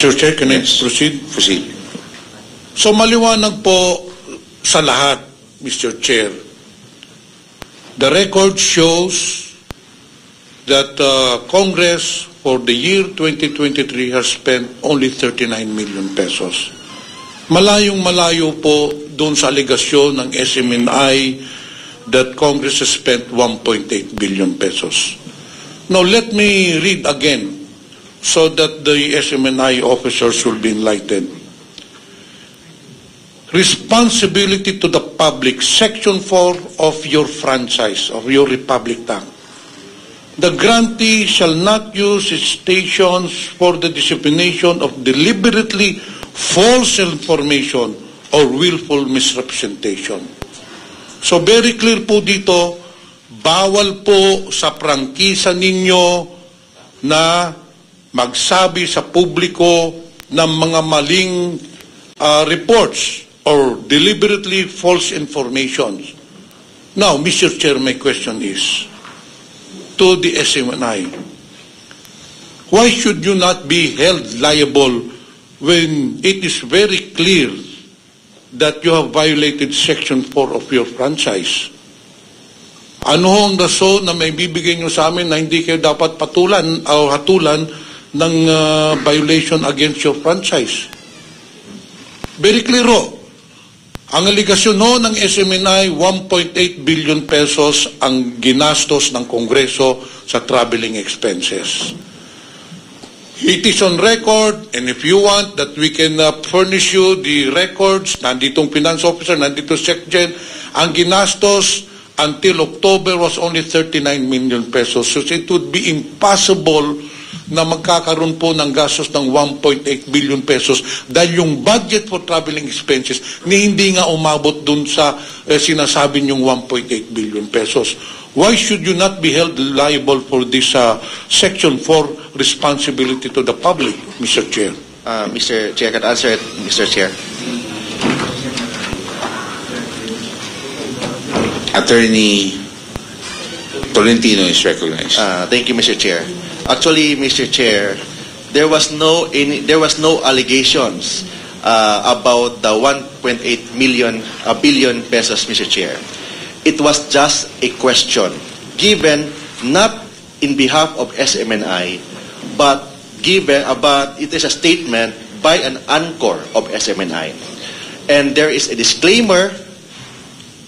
Mr. Chair, can I proceed? Proceed. So maliwanag po sa lahat, Mr. Chair. The record shows that Congress for the year 2023 has spent only 39 million pesos. Malayong malayo po doon sa aligasyon ng SMNI that Congress has spent 1.8 billion pesos. Now let me read again so that the SMNI officers will be enlightened. Responsibility to the public, Section 4 of your franchise, of your Republic Act. The grantee shall not use its stations for the dissemination of deliberately false information or willful misrepresentation. So very clear po dito, bawal po sa prangkisa ninyo na magsabi sa publiko ng mga maling reports or deliberately false information. Now, Mr. Chair, my question is to the SMNI, why should you not be held liable when it is very clear that you have violated Section 4 of your franchise? Ano ang rason na may bibigay nyo sa amin na hindi kayo dapat patulan o hatulan ng violation against your franchise? Very clear ho. Ang aligasyon no ng SMNI, 1.8 billion pesos ang ginastos ng Kongreso sa traveling expenses. It is on record, and if you want that we can furnish you the records, nanditong finance officer, nandito SecGen, ang ginastos until October was only 39 million pesos. So it would be impossible na magkakaroon po ng gastos ng 1.8 billion pesos dahil yung budget for traveling expenses ni hindi nga umabot dun sa sinasabi niyong 1.8 billion pesos. Why should you not be held liable for this Section 4 responsibility to the public, Mr. Chair? Mr. Chair, can I answer it, Mr. Chair? Attorney Tolentino is recognized. Thank you, Mr. Chair. Actually, Mr. Chair, there was no allegations about the 1.8 billion pesos, Mr. Chair. It was just a question given not in behalf of SMNI, but it is a statement by an anchor of SMNI, and there is a disclaimer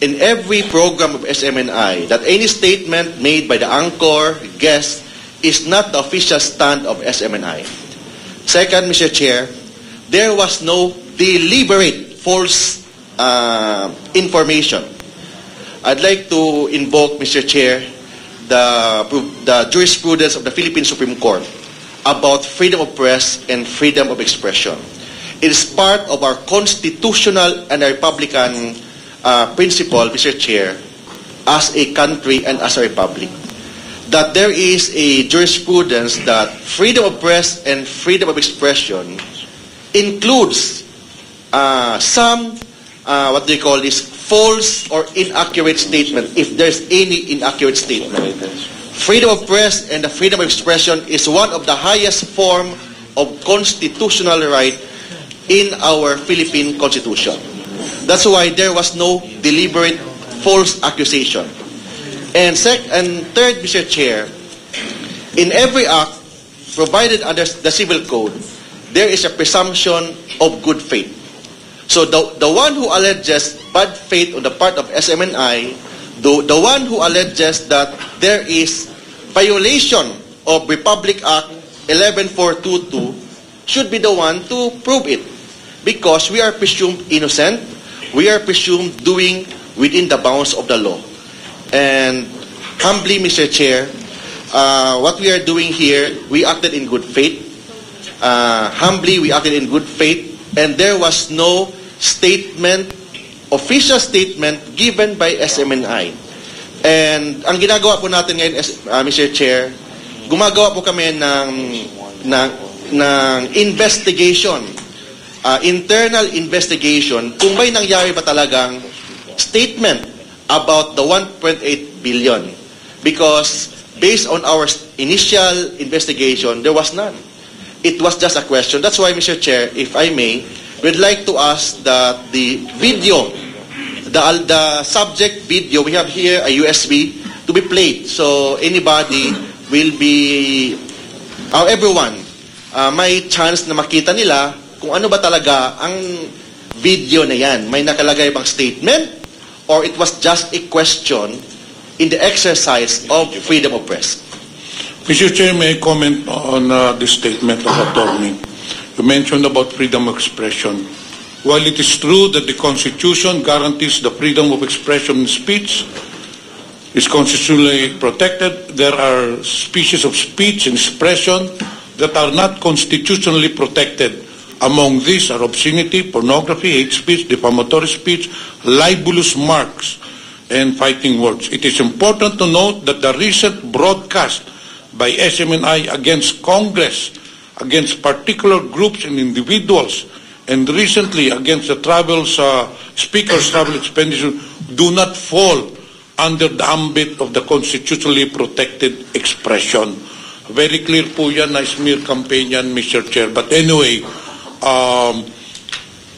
in every program of SMNI that any statement made by the anchor guest is not the official stand of SMNI. Second, Mr. Chair, there was no deliberate false information. I'd like to invoke, Mr. Chair, the jurisprudence of the Philippine Supreme Court about freedom of press and freedom of expression. It is part of our constitutional and republican principle, Mr. Chair, as a country and as a republic, that there is a jurisprudence that freedom of press and freedom of expression includes some, what they call this, false or inaccurate statement, if there's any inaccurate statement. Freedom of press and the freedom of expression is one of the highest form of constitutional right in our Philippine Constitution. That's why there was no deliberate false accusation. And third, Mr. Chair, in every act provided under the Civil Code, there is a presumption of good faith. So the one who alleges bad faith on the part of SMNI, the one who alleges that there is violation of Republic Act 11422 should be the one to prove it, because we are presumed innocent, we are presumed doing within the bounds of the law. And humbly, Mr. Chair, what we are doing here, we acted in good faith. Humbly, we acted in good faith, and there was no statement, official statement given by SMNI. And ang ginagawa po natin ngayon, Mr. Chair, gumagawa po kami ng investigation, internal investigation, kung may nangyari ba talagang statement about the 1.8 billion, because based on our initial investigation, there was none. it was just a question. That's why, Mr. Chair, if I may, we'd like to ask that the video, the subject video, we have here a USB to be played. So anybody will be, everyone, may chance na makita nila kung ano ba talaga ang video na yan. May nakalagay bang statement or it was just a question in the exercise of freedom of press? Mr. Chair, may I comment on this statement of attorney? You mentioned about freedom of expression. While it is true that the Constitution guarantees the freedom of expression and speech is constitutionally protected, there are species of speech and expression that are not constitutionally protected. Among these are obscenity, pornography, hate speech, defamatory speech, libelous marks, and fighting words. It is important to note that the recent broadcast by SMNI against Congress, against particular groups and individuals, and recently against the speaker's travel expenditure do not fall under the ambit of the constitutionally protected expression. Very clear po yan na smear campaign yan, Mr. Chair. But anyway,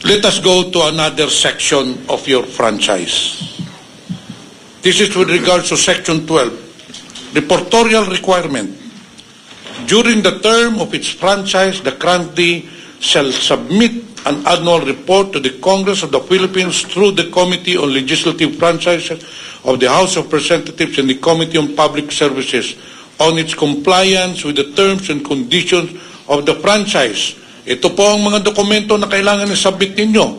let us go to another section of your franchise. This is with regards to Section 12, reportorial requirement. During the term of its franchise, the grantee shall submit an annual report to the Congress of the Philippines through the Committee on Legislative Franchises of the House of Representatives and the Committee on Public Services on its compliance with the terms and conditions of the franchise. Ito po ang mga dokumento na kailangan i-submit ninyo.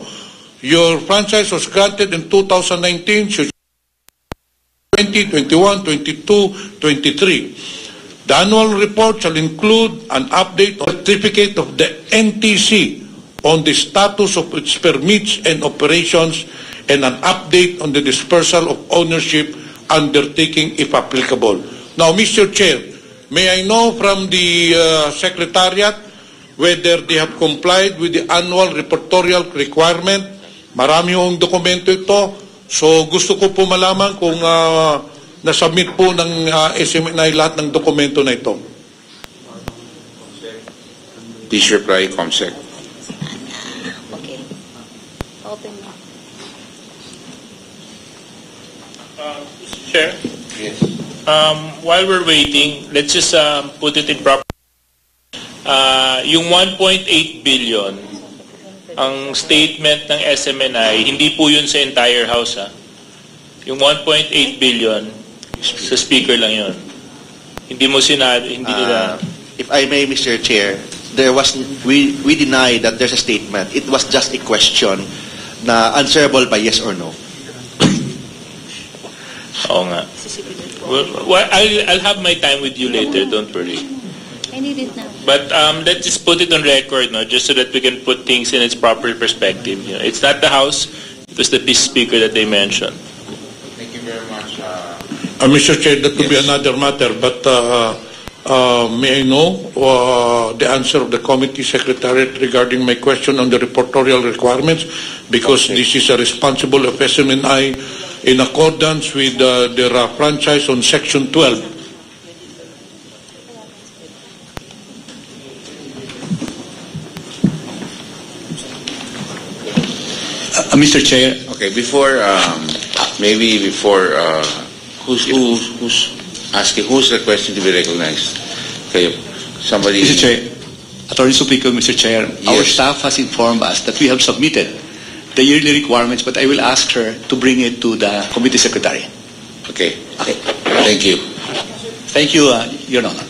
Your franchise was granted in 2019, 20, 21, 22, 23. The annual report shall include an update or certificate of the NTC on the status of its permits and operations and an update on the dispersal of ownership undertaking if applicable. Now, Mr. Chair, may I know from the Secretariat whether they have complied with the annual reportorial requirement? Marami yung dokumento ito. So gusto ko po malaman kung nasubmit po ng SMNI lahat ng dokumento na ito. Please reply, Comsec. Okay. Open mo. Mr. Chair, Yes. while we're waiting, let's just put it in proper. Yung 1.8 billion, ang statement ng SMNI, hindi po yun sa entire house. Yung 1.8 billion, sa speaker lang yun. Hindi mo sinabi, hindi nila. If I may, Mr. Chair, we deny that there's a statement. It was just a question na answerable by yes or no. Oo nga. Well, I'll have my time with you later, don't worry. I need it now. But let's just put it on record, no, just so that we can put things in its proper perspective. You know, it's not the House, it was the peace speaker that they mentioned. Thank you very much. Mr. Chair, that will be another matter, but may I know the answer of the committee secretariat regarding my question on the reportorial requirements? Because this is a responsible of SMNI in accordance with their franchise on Section 12. Mr. Chair. Okay, before who's asking, who's requesting to be recognized? Okay, somebody. Mr. Chair, Attorney Suplico, Mr. Chair, our Yes. staff has informed us that we have submitted the yearly requirements, but I will ask her to bring it to the committee secretary. Okay, thank you. Thank you, Your Honor.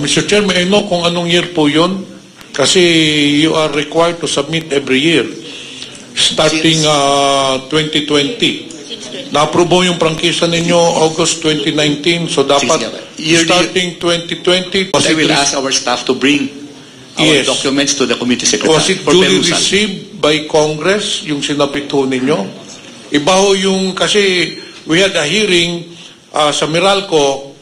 Mr. Chair, may I know kung anong year po yun? Kasi you are required to submit every year. Starting 2020. Na-approve yung prangkisa ninyo August 2019, so dapat starting 2020. But I will ask our staff to bring our documents to the committee secretary. Was it for duly perusal. received by Congress, yung sinapit ho ninyo? Iba ho yung, kasi we had a hearing sa Meralco,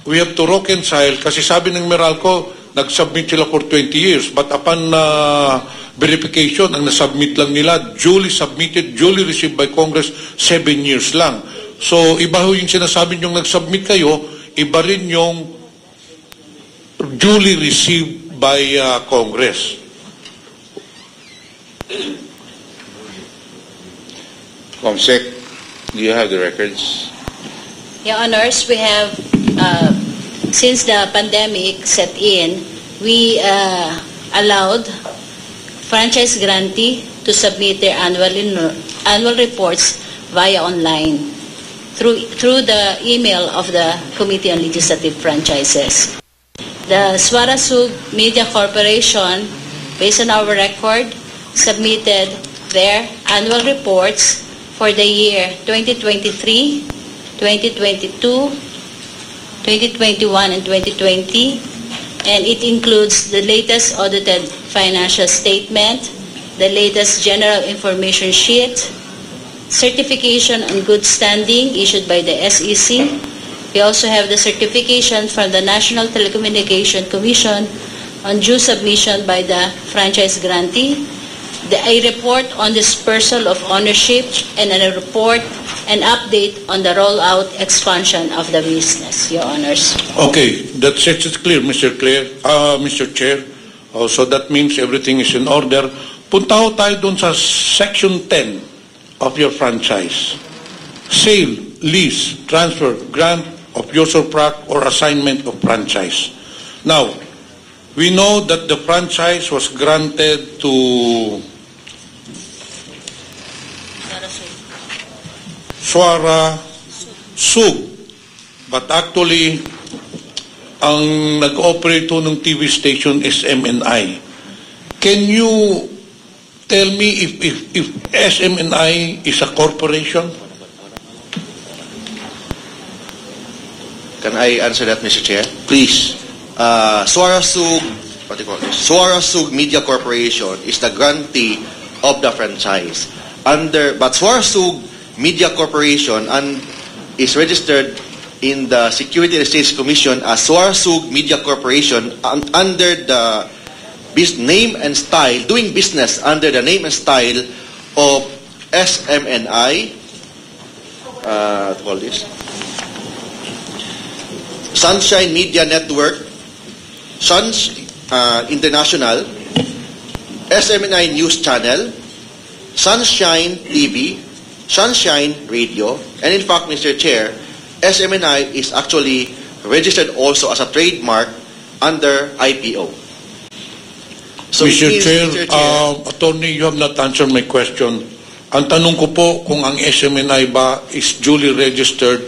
we have to reconcile, kasi sabi ng Meralco, nag-submit sila for 20 years, but upon verification, ang nasubmit lang nila, duly submitted, duly received by Congress, 7 years lang. So, iba ho yung sinasabi niyong nag-submit kayo, iba rin yung duly received by Congress. Comsec, do you have the records? Your Honors, we have, since the pandemic set in, we allowed franchise grantee to submit their annual reports via online through the email of the Committee on Legislative Franchises. The Suarasug Media Corporation, based on our record, submitted their annual reports for the year 2023, 2022, 2021, and 2020, and it includes the latest audited financial statement, the latest general information sheet, certification on good standing issued by the SEC. We also have the certification from the National Telecommunication Commission on due submission by the franchise grantee, a report on dispersal of ownership, and a report and update on the rollout expansion of the business, Your Honors. Okay, that sets it clear, Mr. Chair. So that means everything is in order. Punta ho tayo dun sa Section 10 of your franchise. Sale, lease, transfer, grant of usufruct or assignment of franchise. Now, we know that the franchise was granted to Suarasug, but actually, ang nag-operate ng TV station is MNI. Can you tell me if SMNI is a corporation? Can I answer that, Mr. Chair? Please. Suarasug Media Corporation is the grantee of the franchise. But Suarasug Media Corporation is registered in the Security and Exchange Commission as Suarasug Media Corporation under the name and style, doing business under the name and style of SMNI, Sunshine Media Network, International, SMNI News Channel, Sunshine TV, Sunshine Radio, and in fact, Mr. Chair, SMNI is actually registered also as a trademark under IPO. So Mr. Chair, Attorney, you have not answered my question. Ang tanong ko po kung ang SMNI ba is duly registered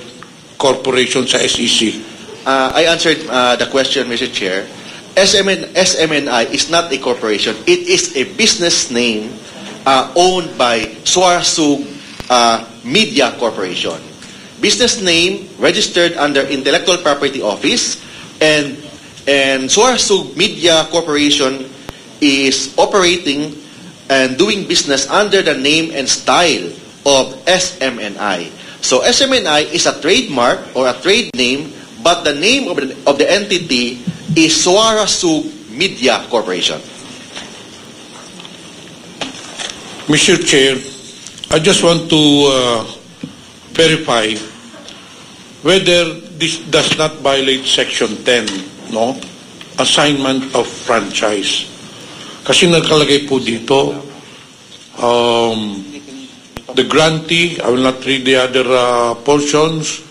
corporation sa SEC. I answered the question, Mr. Chair. SMNI is not a corporation. It is a business name owned by Suarasug Media Corporation. Business name registered under Intellectual Property Office, and Suarasug Media Corporation is operating and doing business under the name and style of SMNI. So SMNI is a trademark or a trade name, but the name of the entity is Suarasug Media Corporation. Mr. Chair, I just want to verify whether this does not violate Section 10, no? Assignment of franchise. Kasi nakalagay po dito, the grantee, I will not read the other portions,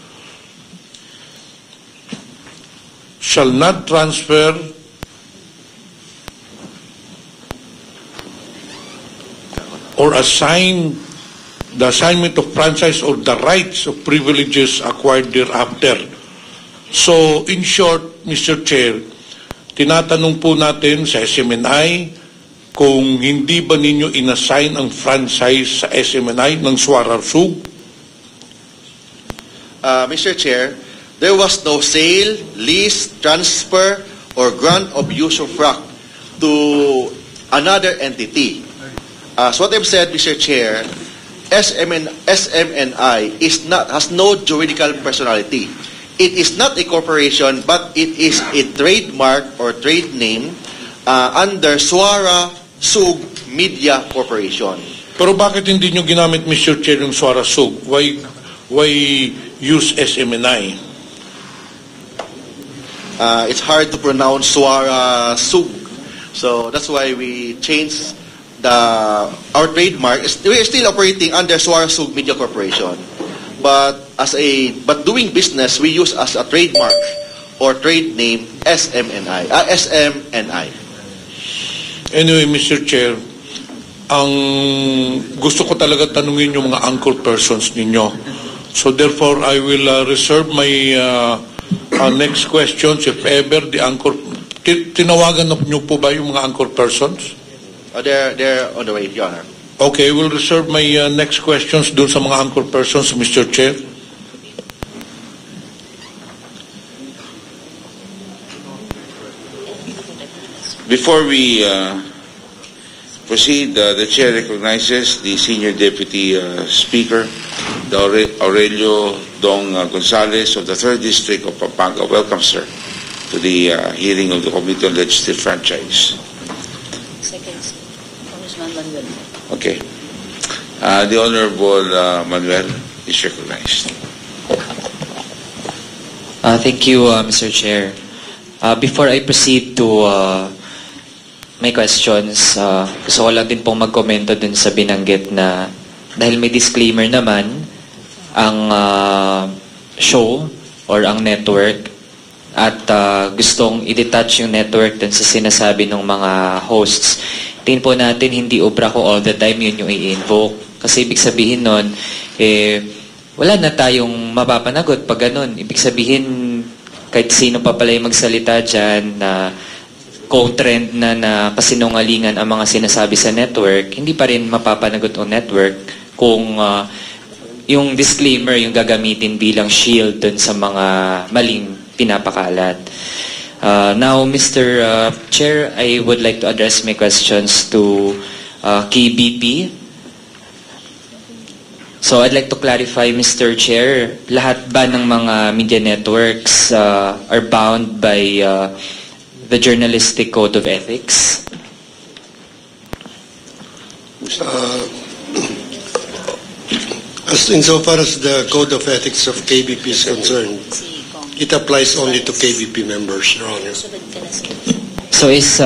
shall not transfer or assign the assignment of franchise or the rights of privileges acquired thereafter. So, in short, Mr. Chair, tinatanong po natin sa SMNI kung hindi ba ninyo inassign ang franchise sa SMNI ng Suarasug? Mr. Chair, there was no sale, lease, transfer, or grant of usufruct to another entity. As what I've said, Mr. Chair, SMNI has no juridical personality. It is not a corporation, but it is a trademark or trade name under Suarasug Media Corporation. Pero bakit hindi nyo ginamit, Mr. Chair, yung Suarasug? Why use SMNI? It's hard to pronounce Suara Sug. So that's why we changed our trademark. We're still operating under Suara Sug Media Corporation. But doing business, we use as a trademark or trade name SMNI. Anyway, Mr. Chair, ang gusto ko talaga tanungin yung mga anchor persons ninyo. So therefore, I will reserve my next questions if ever the anchor... Tinawagan na niyo po ba yung mga anchor persons? They're on the way, Your Honor. Okay, we'll reserve my next questions dun sa mga anchor persons, Mr. Chair. Before we proceed, the Chair recognizes the Senior Deputy Speaker, Aurelio Dong Gonzales of the 3rd District of Pampanga. Welcome, sir, to the hearing of the Committee on Legislative Franchise. Congressman Manuel. Okay. The Honorable Manuel is recognized. Thank you, Mr. Chair. Before I proceed to my questions, gusto ko lang din pong magkomento dun sa binanggit na dahil may disclaimer naman ang show or ang network at gustong i-detach yung network dun sa sinasabi ng mga hosts. Tingin po natin hindi obra ko all the time yun yung i-invoke. Kasi ibig sabihin nun, wala na tayong mapapanagot pag ganun. Ibig sabihin, kahit sino pa pala yung magsalita dyan na co-trend na kasinungalingan ang mga sinasabi sa network, hindi pa rin mapapanagot ang network kung yung disclaimer yung gagamitin bilang shield dun sa mga maling pinapakalat. Now, Mr. Chair, I would like to address my questions to KBP. So, I'd like to clarify, Mr. Chair, lahat ba ng mga media networks are bound by the Journalistic Code of Ethics? Insofar as the Code of Ethics of KBP is concerned, it applies only to KBP members, Your Honor. So is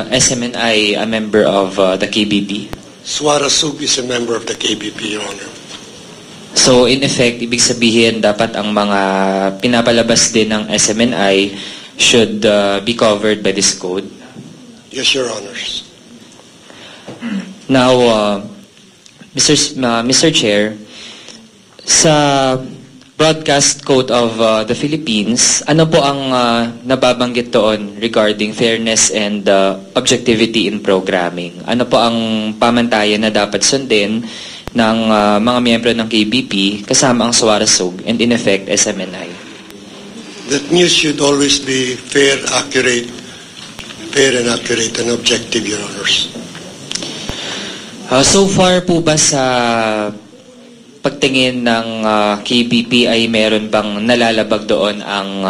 SMNI a member of the KBP? Suara Sug is a member of the KBP, Your Honor. So in effect, ibig sabihin dapat ang mga pinapalabas din ng SMNI should be covered by this code? Yes, Your Honors. Now, Mr. Chair, sa Broadcast Code of the Philippines, ano po ang nababanggit doon regarding fairness and objectivity in programming? Ano po ang pamantayan na dapat sundin ng mga miyembro ng KBP kasama ang Suara Sug and in effect SMNI? That news should always be fair and accurate, and objective, Your Honors. So far po ba sa pagtingin ng KBP ay meron bang nalalabag doon ang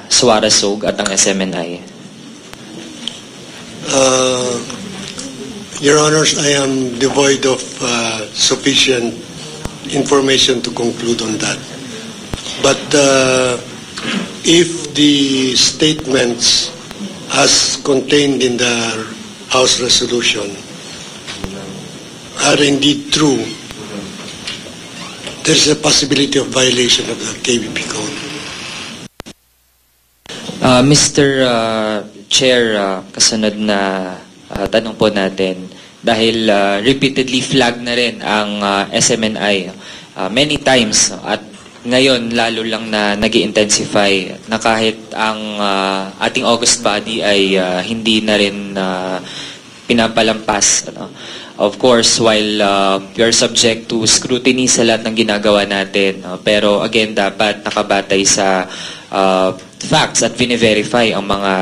Suara Sug at ang SMNI? Your Honors, I am devoid of sufficient information to conclude on that. But if the statements as contained in the House resolution are indeed true, there's a possibility of violation of the KBP code. Mr. Chair, kasunod na tanong po natin, dahil repeatedly flag na rin ang SMNI many times at ngayon lalo lang na nag-intensify na kahit ang ating August body ay hindi na rin pinapalampas. Of course, while we are subject to scrutiny sa lahat ng ginagawa natin, pero again, dapat nakabatay sa facts at vine-verify ang mga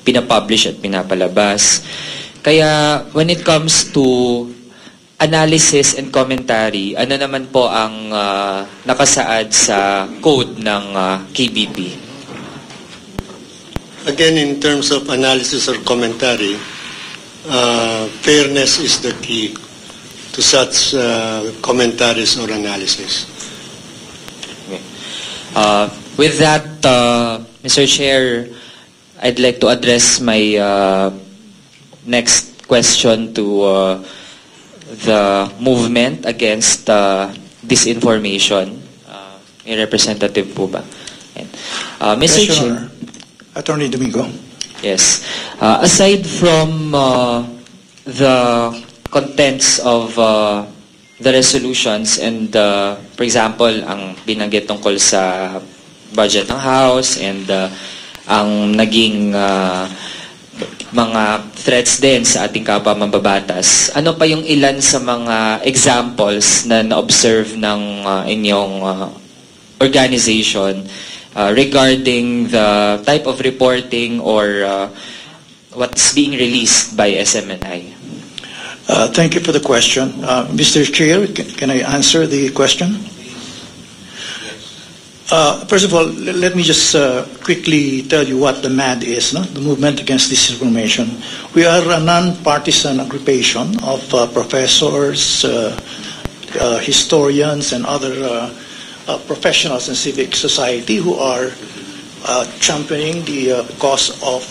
pinapublish at pinapalabas. Kaya when it comes to analysis and commentary, ano naman po ang nakasaad sa code ng KBP? Again, in terms of analysis or commentary, fairness is the key to such commentaries or analysis. With that Mr. Chair, I'd like to address my next question to the movement against disinformation. May representative po ba? Mr. Chair. Attorney Domingo. Yes. Aside from the contents of the resolutions and, for example, ang binanggit tungkol sa budget ng House and ang naging mga threats din sa ating kapwa mambabatas, ano pa yung ilan sa mga examples na na-observe ng inyong organization regarding the type of reporting or what's being released by SMNI? Thank you for the question. Mr. Chair, can I answer the question? First of all, let me just quickly tell you what the MAD is, no? The Movement Against Disinformation. We are a non-partisan aggregation of professors, historians, and other professionals in civic society who are championing the cause of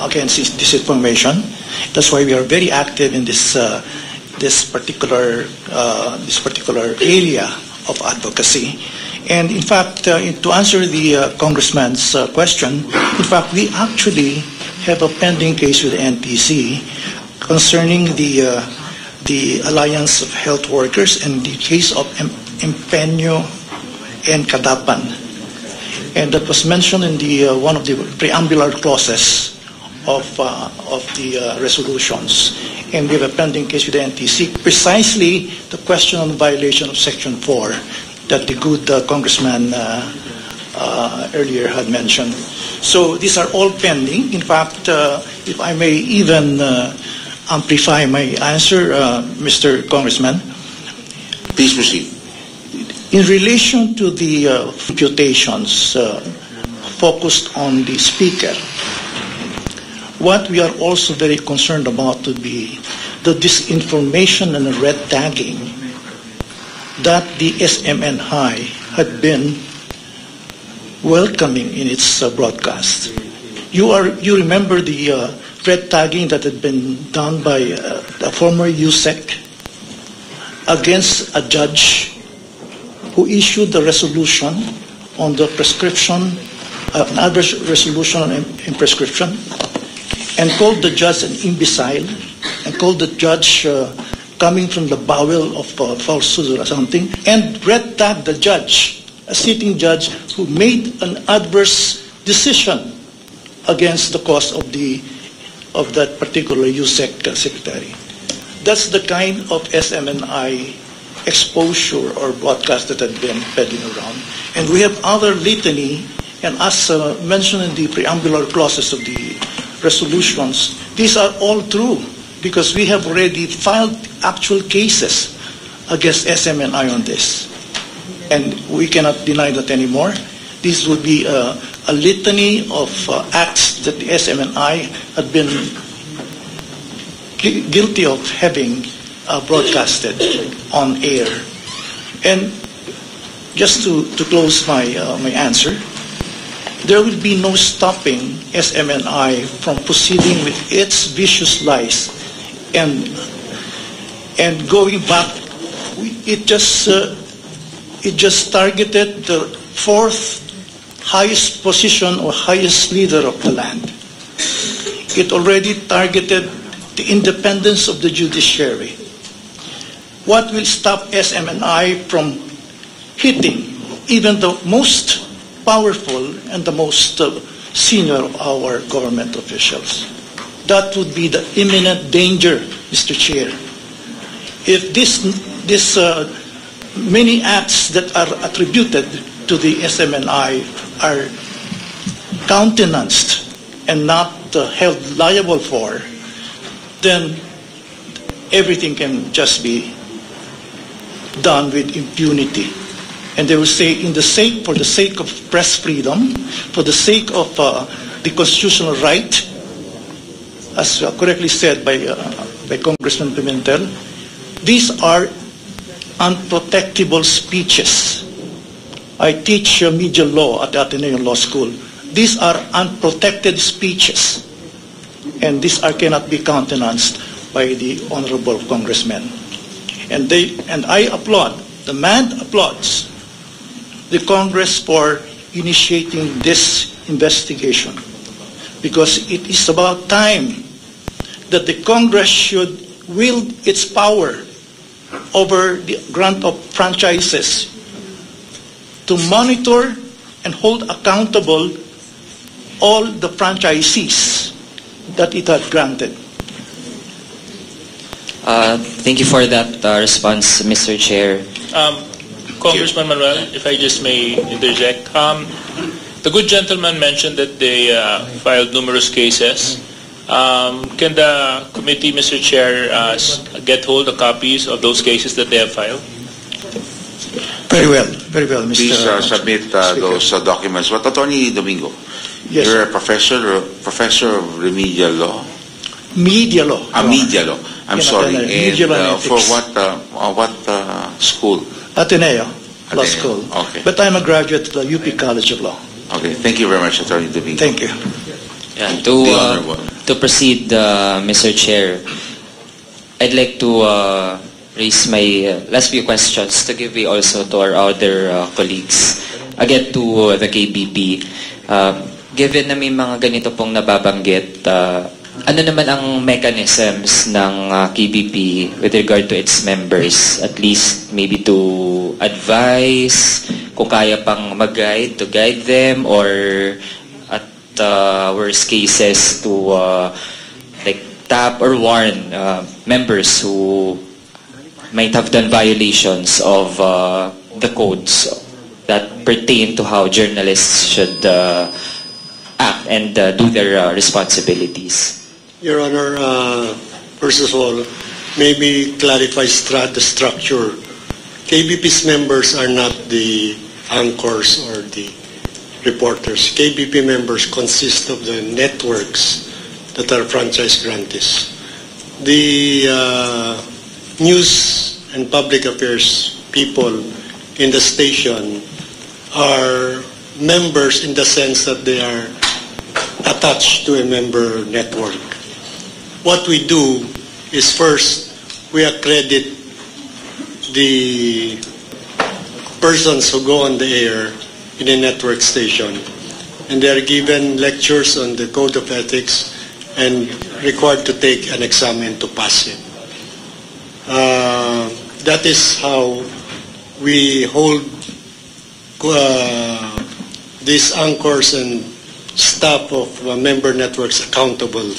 against disinformation. That's why we are very active in this particular area of advocacy. And in fact, to answer the congressman's question, in fact, we actually have a pending case with the NTC concerning the Alliance of Health Workers and the case of Empeño and Cadapan. And that was mentioned in the one of the preambular clauses of the resolutions. And we have a pending case with the NTC, precisely the question on violation of Section 4 that the good congressman earlier had mentioned. So these are all pending. In fact, if I may even amplify my answer, Mr. Congressman. Please proceed. In relation to the imputations focused on the speaker, what we are also very concerned about would be the disinformation and the red tagging that the SMNI had been welcoming in its broadcast. You remember the red tagging that had been done by a former USEC against a judge who issued the resolution on the prescription, an adverse resolution in prescription, and called the judge an imbecile, and called the judge coming from the bowel of falsehood or something, and red tagged the judge, a sitting judge who made an adverse decision against the cause of that particular USEC secretary. That's the kind of SMNI exposure or broadcast that had been peddling around. And we have other litany, and as mentioned in the preambular clauses of the resolutions, these are all true because we have already filed actual cases against SMNI on this. And we cannot deny that anymore. This would be a litany of acts that the SMNI had been guilty of having broadcasted on air. And just to close my answer, there will be no stopping SMNI from proceeding with its vicious lies and going back. It just targeted the fourth highest position or highest leader of the land. It already targeted the independence of the judiciary. What will stop SMNI from hitting even the most powerful and the most senior of our government officials? That would be the imminent danger, Mr. Chair. If this many acts that are attributed to the SMNI are countenanced and not held liable for, then everything can just be done with impunity. And they will say, for the sake of press freedom, for the sake of the constitutional right, as correctly said by Congressman Pimentel, these are unprotectable speeches. I teach media law at the Ateneo Law School. these are unprotected speeches, and these cannot be countenanced by the honorable congressman. And I applaud, the man applauds the Congress for initiating this investigation, because it is about time that the Congress should wield its power over the grant of franchises to monitor and hold accountable all the franchisees that it had granted. Thank you for that response, Mr. Chair. Congressman Manuel, if I just may interject. The good gentleman mentioned that they filed numerous cases. Can the committee, Mr. Chair, get hold of copies of those cases that they have filed? Very well, Mr. Please submit those documents. But Attorney Domingo, Yes, you're sir. a professor of remedial law. Media law. Media law. I'm sorry. Media law and For ethics. what school? Ateneo Law Ateneo, School. okay. But I'm a graduate of the UP College of Law. Okay. Thank you very much, Attorney Domingo. Thank you. Yeah, The Honorable. to proceed, Mr. Chair, I'd like to raise my last few questions to give way also to our other colleagues. Again, to the KBP. Given na may mga ganito pong nababanggit, ano naman ang mechanisms ng KBP with regard to its members? At least maybe to advise, kung kaya pang mag-guide, to guide them, or at worst cases to like tap or warn members who might have done violations of the codes that pertain to how journalists should act and do their responsibilities. Your Honor, first of all, maybe clarify the structure. KBP's members are not the anchors or the reporters. KBP members consist of the networks that are franchise grantees. The news and public affairs people in the station are members in the sense that they are attached to a member network. What we do is first, we accredit the persons who go on the air in a network station, and they are given lectures on the Code of Ethics and required to take an exam and to pass it. That is how we hold these anchors and staff of member networks accountable,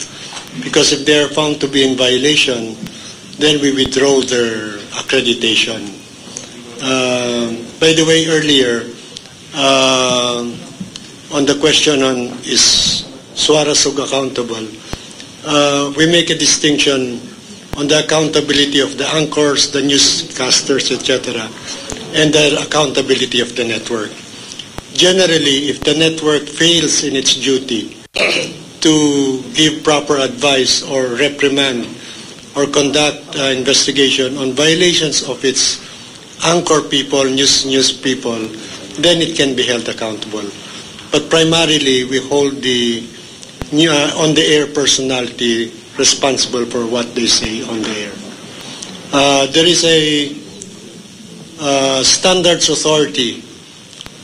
because if they are found to be in violation, then we withdraw their accreditation. By the way, earlier, on the question on is Suarezug accountable, we make a distinction on the accountability of the anchors, the newscasters, etc., and the accountability of the network. Generally, if the network fails in its duty to give proper advice or reprimand or conduct investigation on violations of its anchor people, news people, then it can be held accountable. But primarily, we hold the on-the-air personality responsible for what they say on the air. There is a standards authority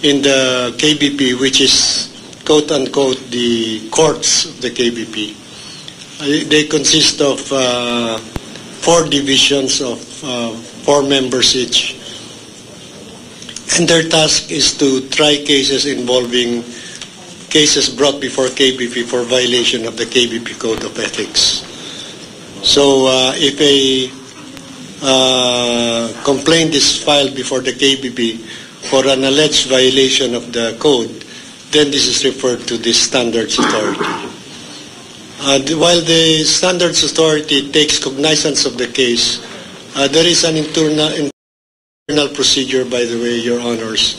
in the KBP, which is quote-unquote the courts of the KBP. They consist of 4 divisions of 4 members each. And their task is to try cases involving cases brought before KBP for violation of the KBP Code of Ethics. So if a complaint is filed before the KBP for an alleged violation of the code, then this is referred to the Standards Authority. While the Standards Authority takes cognizance of the case, there is an internal procedure, by the way, Your Honors,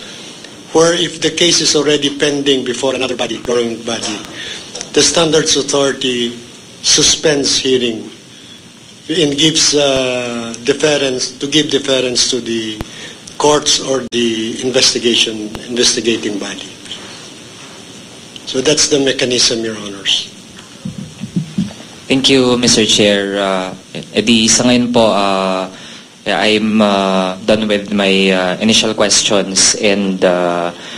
where if the case is already pending before another body, government body, the Standards Authority suspends hearing and gives deference to the courts or the investigating body. So that's the mechanism, Your Honors. Thank you, Mr. Chair. Sa ngayon po, I'm done with my initial questions and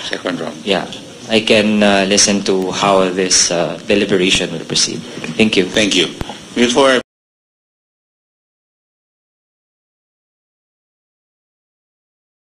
Second round. yeah, I can listen to how this deliberation will proceed. Thank you. Thank you. Before